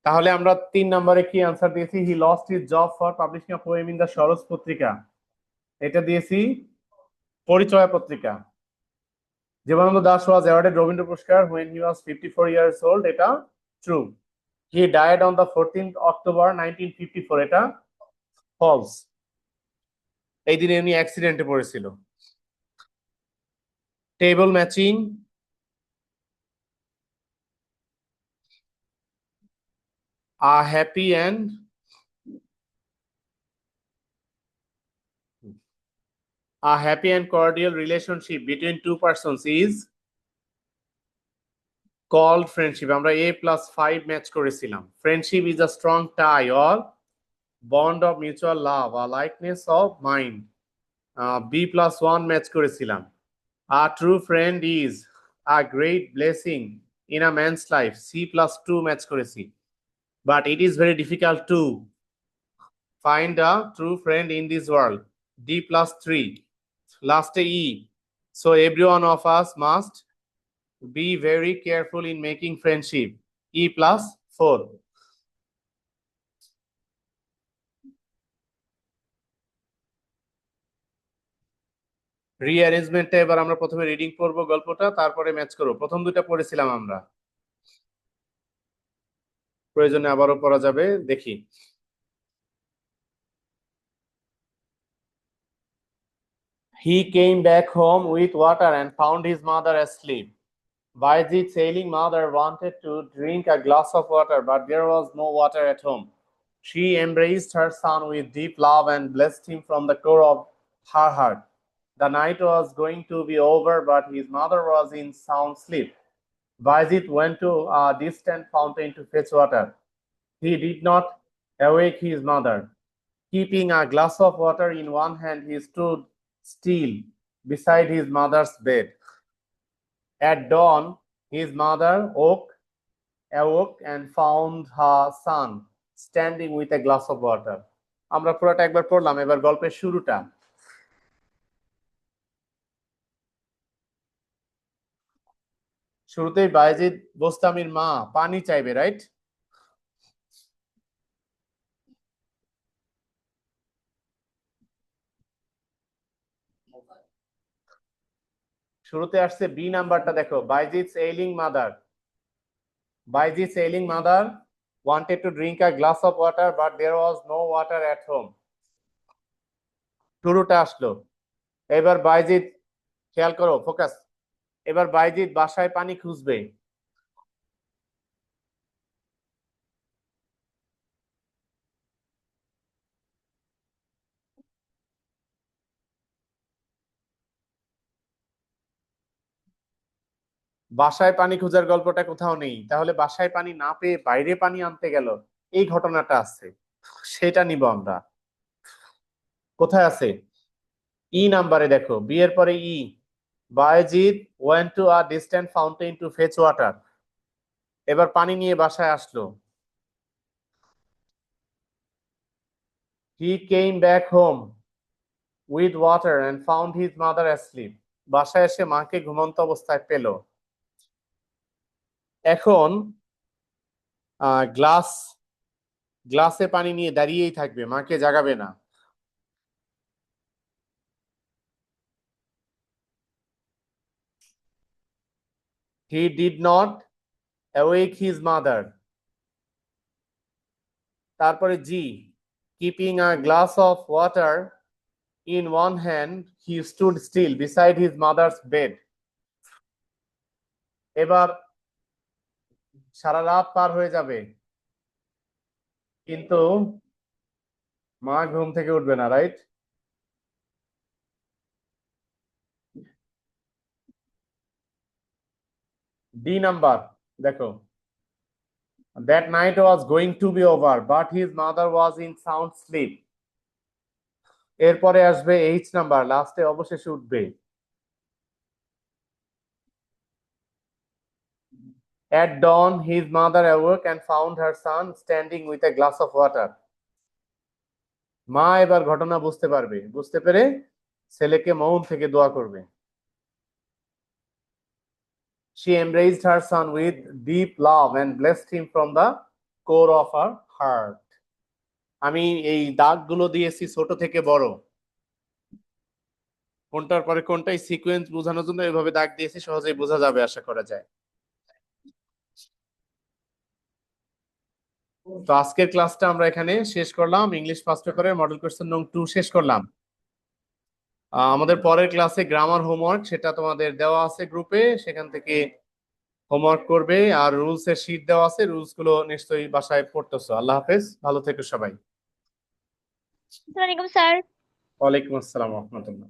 তাহলে আমরা 3 নম্বরে কি আনসার দিয়েছি? He lost his job for publishing a poem in the Saroj পত্রিকা। এটা দিয়েছি পরিচয় পত্রিকা। জীবনানন্দ দাস ওয়াজ অ্যাওয়ার্ডেড রবীন্দ্র পুরস্কার when he was 54 years old, এটা true. He died on the 14th October 1954, এটা ফলস। এই দিনে উনি অ্যাক্সিডেন্টে পড়েছিল। Table matching, a happy and cordial relationship between two persons is called friendship। আমরা A+5 ম্যাচ করেছিলাম। Friendship is a strong tie or bond of mutual love, a likeness of mind। B+1 match করেছিলাম। A true friend is a great blessing in a man's life। C+2 match করেছি। But it is very difficult to find a true friend in this world। D+3। Last E, so every one of us must be very careful in making friendship। E+4। রিঅ্যারেঞ্জমেন্টে এবার আমরা প্রথমে reading পড়বো গল্পটা, তারপরে match করবো। প্রথম দুটা পড়েছিলাম আমরা, প্রয়োজনে আবারও পড়া যাবে। দেখি। He came back home with water and found his mother asleep। Baijit's ailing mother wanted to drink a glass of water, but there was no water at home। She embraced her son with deep love and blessed him from the core of her heart। The night was going to be over, but his mother was in sound sleep। Baijit went to a distant fountain to fetch water। He did not awake his mother। Keeping a glass of water in one hand, he stood still beside his mother's bed। At dawn, his mother awoke and found her son standing with a glass of water। আমরা পুরোটা একবার পড়লাম, এবার গল্পের শুরুটা। শুরুতেই বায়েজিদ বোস্তামির মা পানি চাইবে, রাইট? শুরুতে আসছে বি নাম্বারটা, দেখো। Baijit's ailing mother wanted to drink a glass of water, but there was no water at home। শুরুটা আসলো। এবার বাইজিৎ, খেয়াল করো, ফোকাস। এবার বাইজিৎ বাসায় পানি খুঁজবে। বাসায় পানি খোঁজার গল্পটা কোথাও নেই, তাহলে বাসায় পানি না পেয়ে বাইরে পানি আনতে গেল, এই ঘটনাটা আছে, সেটা নিব আমরা। কোথায় আছে? ই নাম্বারে দেখো, বি এর পরে E. Bayazid went to a distant fountain to fetch water. এবার পানি নিয়ে বাসায় আসলো। He came back home with water and found his mother asleep. বাসায় এসে মাকে ঘুমন্ত অবস্থায় পেল। এখন গ্লাসে পানি নিয়ে দাঁড়িয়েই থাকবে, মাকে জাগাবে না। He did not awake his mother. তারপরে জি, keeping a glass of water in one hand, he stood still beside his mother's bed. এবার সারা রাত পার হয়ে যাবে, কিন্তু মা ঘুম থেকে উঠবে না, রাইট? ডি নাম্বার দেখো, that night was going to be over, but his mother was in sound sleep. এরপরে আসবে এইচ নাম্বার, লাস্টে অবশেষে উঠবে। At dawn, his mother awoke and found her son standing with a glass of water। মা এবার ঘটনা বুঝতে পারবে, বুঝতে পেরে ছেলেকে মৌন থেকে দোয়া করবে। She embraced her son with deep love and blessed him from the core of our heart. আমি এই দাগগুলো দিয়েছি ছোট থেকে বড়, কোনটার পরে কোনটা এই সিকোয়েন্স বোঝানোর জন্য এভাবে দাগ দিয়েছি, সহজেই বোঝা যাবে আশা করা যায়। তো আজকের ক্লাসটা আমরা এখানে শেষ করলাম। ইংলিশ ফার্স্ট পেপারের মডেল কোয়েশ্চেন নং 2 শেষ করলাম। আমাদের পরের ক্লাসে গ্রামার হোমওয়ার্ক, সেটা তোমাদের দেওয়া আছে গ্রুপে, সেখান থেকে হোমওয়ার্ক করবে। আর রুলস এর শীট দেওয়া আছে, রুলস গুলো নিশ্চয়ই বাসায় পড়তেছো। আল্লাহ হাফেজ, ভালো থেকো সবাই। আসসালামু আলাইকুম স্যার। ওয়ালাইকুম আসসালাম রহমতুল্লাহ।